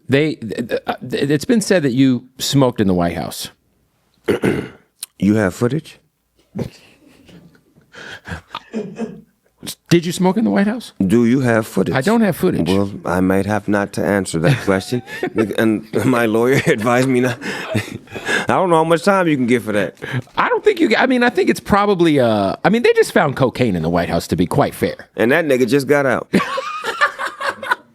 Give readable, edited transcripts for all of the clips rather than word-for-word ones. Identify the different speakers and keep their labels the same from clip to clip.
Speaker 1: It's been said that you smoked in the White House.
Speaker 2: You have footage?
Speaker 1: Did you smoke in the White House?
Speaker 2: Do you have footage?
Speaker 1: I don't have footage.
Speaker 2: Well, I might have not to answer that question. And my lawyer advised me not. I don't know how much time you can get for that.
Speaker 1: I don't think you. I mean, I think it's probably. I mean, they just found cocaine in the White House. To be quite fair,
Speaker 2: and that nigga just got out.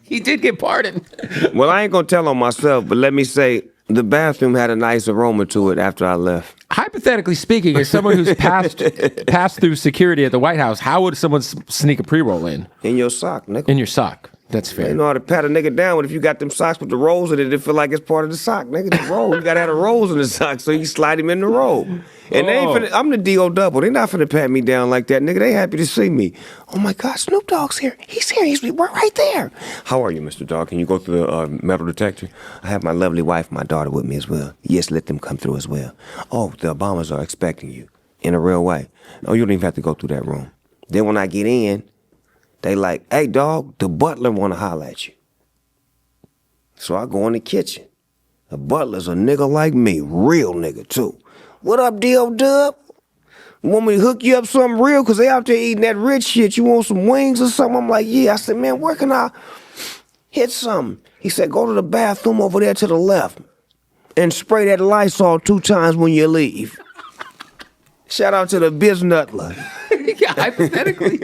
Speaker 1: He did get pardoned.
Speaker 2: Well, I ain't gonna tell on myself, but let me say the bathroom had a nice aroma to it after I left.
Speaker 1: Hypothetically speaking, as someone who's passed through security at the White House, how would someone sneak a pre-roll in?
Speaker 2: In your sock, nigga.
Speaker 1: In your sock. That's fair.
Speaker 2: You know how to pat a nigga down, but if you got them socks with the rolls in it, it feel like it's part of the sock, nigga. The roll, you gotta have the rolls in the sock so you slide him in the roll. And they ain't finna, I'm the D.O. double. They not finna pat me down like that, nigga. They happy to see me. Oh my God, Snoop Dogg's here. He's here. We're right there. How are you, Mr. Dogg? Can you go through the metal detector? I have my lovely wife, my daughter with me as well. Yes, let them come through as well. Oh, the Obamas are expecting you in a real way. Oh, you don't even have to go through that room. Then when I get in, they like, hey, dog, the butler want to holler at you. So I go in the kitchen. The butler's a nigga like me, real nigga too. What up, D.O. Want me to hook you up something real? Because they out there eating that rich shit. You want some wings or something? I'm like, yeah. I said, man, where can I hit something? He said, go to the bathroom over there to the left and spray that Lysol 2 times when you leave. Shout out to the Biznutler.
Speaker 1: Yeah, hypothetically.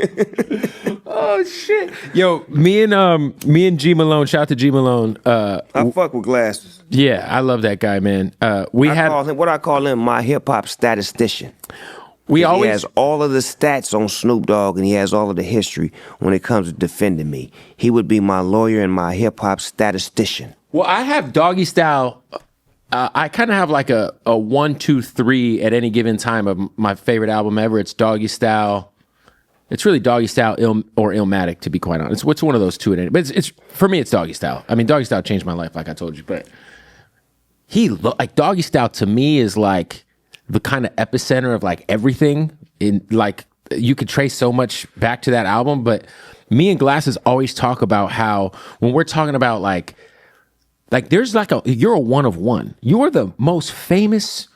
Speaker 1: Oh shit. Yo, me and G Malone, shout out to G Malone.
Speaker 2: I fuck with glasses.
Speaker 1: Yeah, I love that guy, man. I
Speaker 2: call him my hip hop statistician. He has all of the stats on Snoop Dogg, and he has all of the history when it comes to defending me. He would be my lawyer and my hip hop statistician.
Speaker 1: Well, I have Doggy Style. I kind of have like a 1, 2, 3 at any given time of my favorite album ever. It's Doggy Style. It's really Doggy Style or Illmatic, to be quite honest. What's one of those two? But it's for me, it's Doggy Style. I mean, Doggy Style changed my life, like I told you. But like Doggy Style to me is like the kind of epicenter of like everything. In like you could trace so much back to that album. But me and Glasses always talk about how when we're talking about like there's like you're a one of one. You're the most famous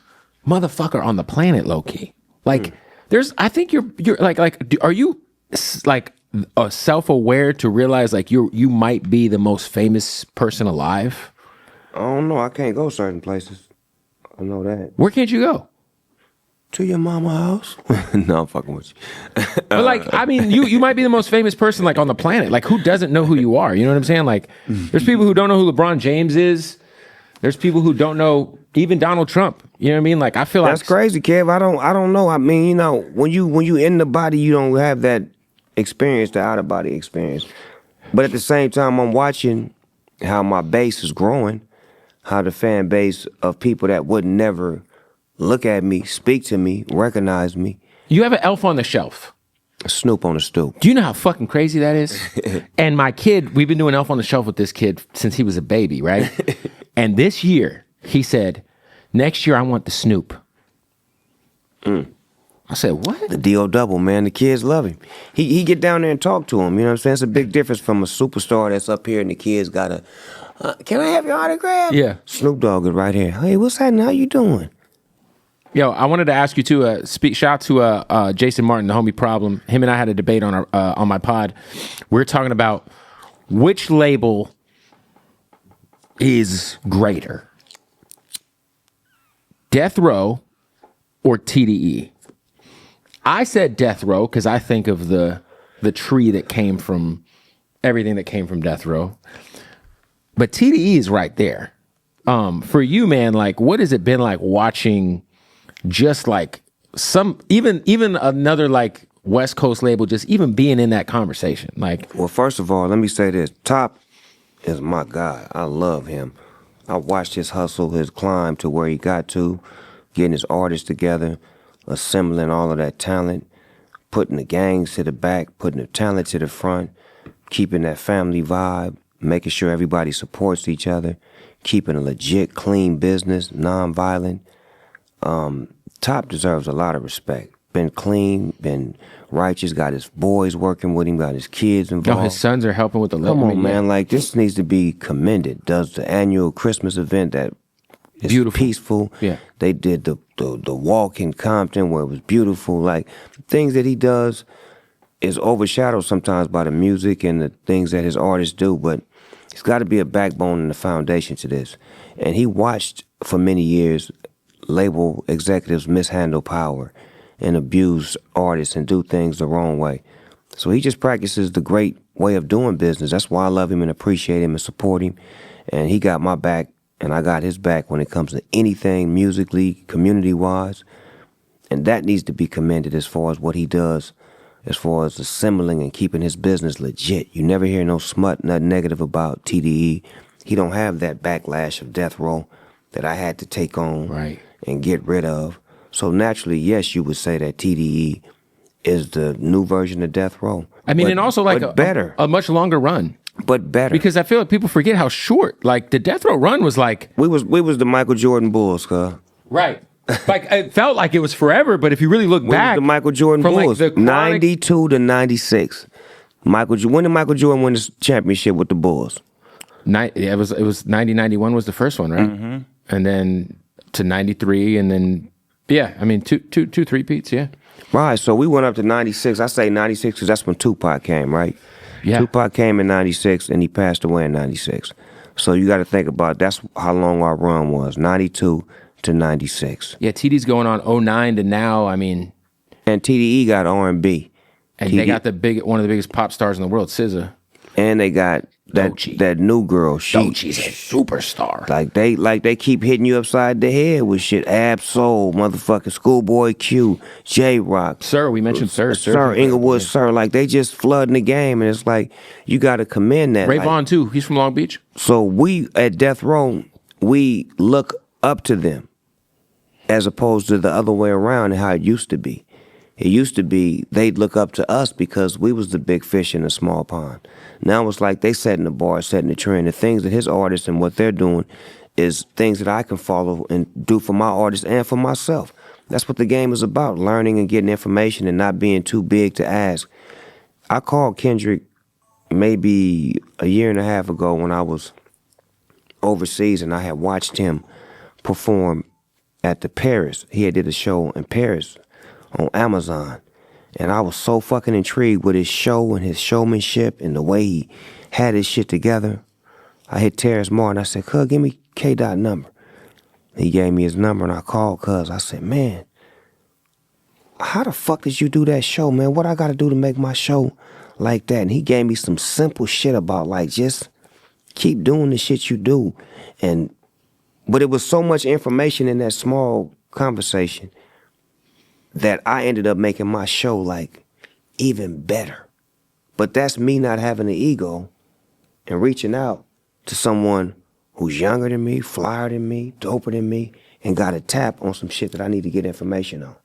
Speaker 1: motherfucker on the planet, low key. Like I think you're like are you like self-aware to realize like you might be the most famous person alive?
Speaker 2: I don't know. I can't go certain places. I know that.
Speaker 1: Where can't you go?
Speaker 2: To your mama house? No, I'm fucking with you.
Speaker 1: But like, I mean, you might be the most famous person like on the planet. Like, who doesn't know who you are? You know what I'm saying? Like, there's people who don't know who LeBron James is. There's people who don't know even Donald Trump. You know what I mean? Like, I feel
Speaker 2: that's crazy, Kev. I don't know. I mean, you know, when you in the body, you don't have that experience, the out of body experience. But at the same time, I'm watching how my base is growing, how the fan base of people that would never look at me, speak to me, recognize me.
Speaker 1: You have an elf on the shelf.
Speaker 2: A Snoop on the stoop.
Speaker 1: Do you know how fucking crazy that is? And my kid, we've been doing elf on the shelf with this kid since he was a baby, right? And this year, he said, next year I want the Snoop. I said, what?
Speaker 2: The D.O. double, man. The kids love him. He get down there and talk to him. You know what I'm saying? It's a big difference from a superstar that's up here and the kids got a, can I have your autograph?
Speaker 1: Yeah.
Speaker 2: Snoop Dogg is right here. Hey, what's happening? How you doing?
Speaker 1: Yo, I wanted to ask you too. Shout out to Jason Martin, the homie Problem. Him and I had a debate on my pod. We're talking about which label is greater, Death Row or TDE. I said Death Row because I think of the tree that came from everything that came from Death Row. But TDE is right there. For you, man, like, what has it been like watching? Just like even another like West Coast label, just even being in that conversation. Like,
Speaker 2: well, first of all, let me say this: Top is my guy. I love him. I watched his hustle, his climb to where he got to, getting his artists together, assembling all of that talent, putting the gangs to the back, putting the talent to the front, keeping that family vibe, making sure everybody supports each other, keeping a legit, clean business, non-violent. Top deserves a lot of respect. been clean, been righteous, got his boys working with him, got his kids involved.
Speaker 1: No, his sons are helping with the
Speaker 2: Come on, man. Like, this needs to be commended. Does the annual Christmas event that is
Speaker 1: beautiful,
Speaker 2: peaceful.
Speaker 1: Yeah.
Speaker 2: They did the walk in Compton where it was beautiful. Like, things that he does is overshadowed sometimes by the music and the things that his artists do, but it's got to be a backbone and a foundation to this. And he watched for many years label executives mishandle power and abuse artists and do things the wrong way. So he just practices the great way of doing business. That's why I love him and appreciate him and support him. And he got my back and I got his back when it comes to anything musically, community-wise. And that needs to be commended as far as what he does, as far as assembling and keeping his business legit. You never hear no smut, nothing negative about TDE. He don't have that backlash of death row that I had to take on and get rid of. So naturally, yes, you would say that TDE is the new version of death row.
Speaker 1: I mean, and also like a much longer run.
Speaker 2: But better.
Speaker 1: Because I feel like people forget how short, like the death row run was like.
Speaker 2: We was the Michael Jordan Bulls, cuz.
Speaker 1: Right. Like it felt like it was forever, but if you really look back.
Speaker 2: We was the Michael Jordan Bulls,
Speaker 1: like
Speaker 2: 92 to 96. When did Michael Jordan win the championship with the Bulls?
Speaker 1: It was 90-91 was the first one, right?
Speaker 2: Mm-hmm.
Speaker 1: And then to 93, and then, yeah, I mean, two three-peats, yeah.
Speaker 2: Right, so we went up to 96. I say 96 because that's when Tupac came, right?
Speaker 1: Yeah.
Speaker 2: Tupac came in 96 and he passed away in 96. So you got to think about that's how long our run was, 92 to 96.
Speaker 1: Yeah, TD's going on 09 to now, I mean.
Speaker 2: And TDE got R&B.
Speaker 1: And they got one of the biggest pop stars in the world, SZA.
Speaker 2: And they got that new girl.
Speaker 1: She's a superstar.
Speaker 2: Like they keep hitting you upside the head with shit. Ab-Soul, motherfucking Schoolboy Q, J-Rock.
Speaker 1: Sir, we mentioned Sir.
Speaker 2: Sir, Inglewood, Sir. Like they just flooding the game, and it's like you got to commend that.
Speaker 1: Ray Vaughn too. He's from Long Beach.
Speaker 2: So we at Death Row, we look up to them, as opposed to the other way around and how it used to be. It used to be they'd look up to us because we was the big fish in a small pond. Now it's like they setting the bar, setting the trend. The things that his artists and what they're doing is things that I can follow and do for my artists and for myself. That's what the game is about, learning and getting information and not being too big to ask. I called Kendrick maybe a year and a half ago when I was overseas and I had watched him perform at the Paris. He had did a show in Paris on Amazon. And I was so fucking intrigued with his show and his showmanship and the way he had his shit together. I hit Terrence Martin. I said, cuz, give me K-Dot number. He gave me his number and I called cuz. I said, man, how the fuck did you do that show, man? What I gotta do to make my show like that? And he gave me some simple shit about like, just keep doing the shit you do. But it was so much information in that small conversation that I ended up making my show like even better. But that's me not having an ego and reaching out to someone who's younger than me, flyer than me, doper than me, and got a tap on some shit that I need to get information on.